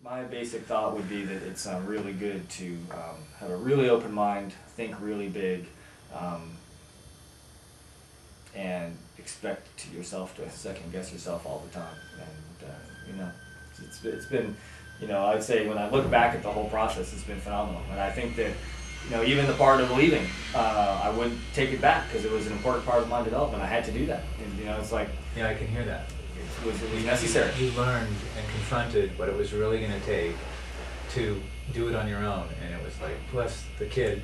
My basic thought would be that it's really good to have a really open mind, think really big, um, and expect to yourself to second guess yourself all the time. And it's been, I'd say when I look back at the whole process, it's been phenomenal. And I think that, even the part of leaving, I wouldn't take it back because it was an important part of my development. I had to do that. And it's like, Yeah, I can hear that. it was necessary. You learned and confronted what it was really going to take to do it on your own, and it was like, plus the kid.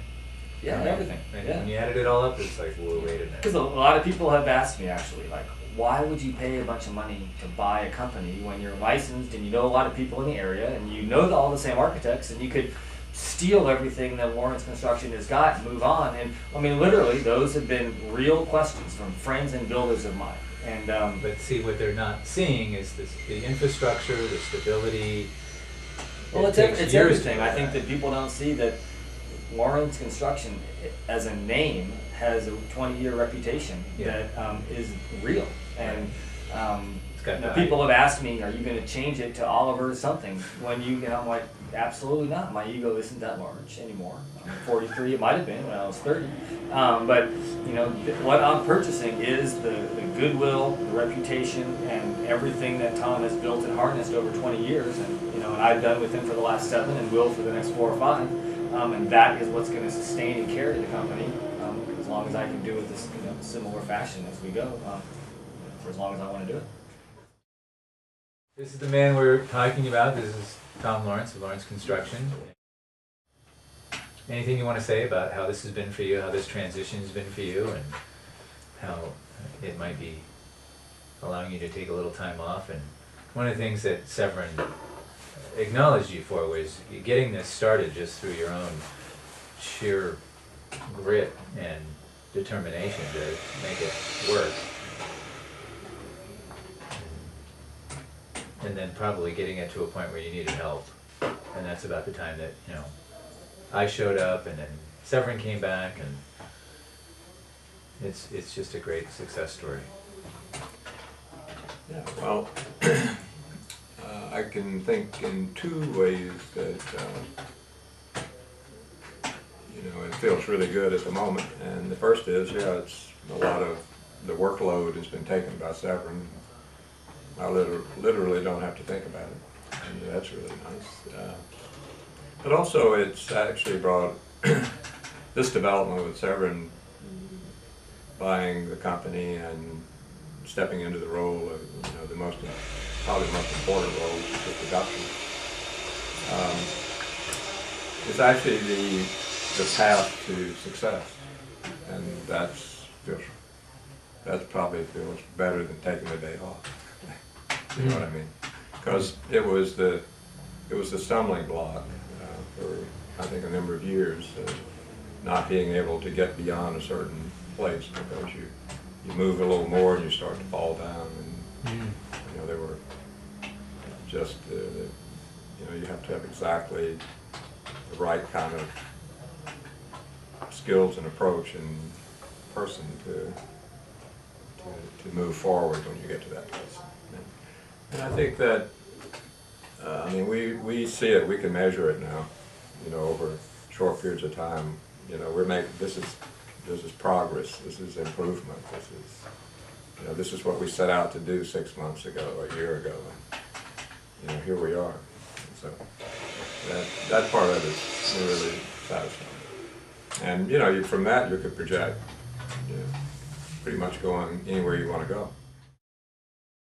Yeah, everything. And Yeah. when you added it all up, it's like, whoa, wait a minute. Because a lot of people have asked me actually, like, why would you pay a bunch of money to buy a company when you're licensed and you know a lot of people in the area and you know all the same architects and you could steal everything that Lawrence Construction has got and move on? And I mean, literally, those have been real questions from friends and builders of mine. And But see, what they're not seeing is the infrastructure, the stability. well, it's takes years to everything. do I think that. that people don't see that Lawrence Construction, as a name, has a 20-year reputation Yeah. that is real. And It's got value. people have asked me, "Are you going to change it to Oliver something?" When I'm like, absolutely not. My ego isn't that large anymore. I'm 43. It might have been when I was 30. But what I'm purchasing is the goodwill, the reputation, and everything that Tom has built and harnessed over 20 years, and I've done with him for the last 7, and will for the next 4 or 5. And that is what's going to sustain and carry the company as long as I can do it this similar fashion as we go, for as long as I want to do it. This is the man we're talking about. This is Tom Lawrence of Lawrence Construction. Anything you want to say about how this has been for you, how this transition has been for you, and how it might be allowing you to take a little time off? And one of the things that Severin acknowledged you for was getting this started just through your own sheer grit and determination to make it work. And then probably getting it to a point where you needed help. And that's about the time that, I showed up, and then Severin came back, and it's just a great success story. Yeah, well, I can think in 2 ways that, it feels really good at the moment. And the first is, it's a lot of the workload has been taken by Severin. I literally don't have to think about it, and that's really nice. But also, it's actually brought this development with Severin buying the company and stepping into the role of probably the most important role, which is the production. It's actually the path to success, and that probably feels better than taking a day off. You know what I mean? Because it was the stumbling block for I think a number of years, not being able to get beyond a certain place because you move a little more and you start to fall down, and there were just you have to have exactly the right kind of skills and approach and person to move forward when you get to that place. And I think that, we see it, we can measure it now, over short periods of time. We're making, this is progress, this is improvement, this is what we set out to do 6 months ago, a year ago, and, here we are. So that part of it is really satisfying. And, from that you could project, pretty much going anywhere you want to go.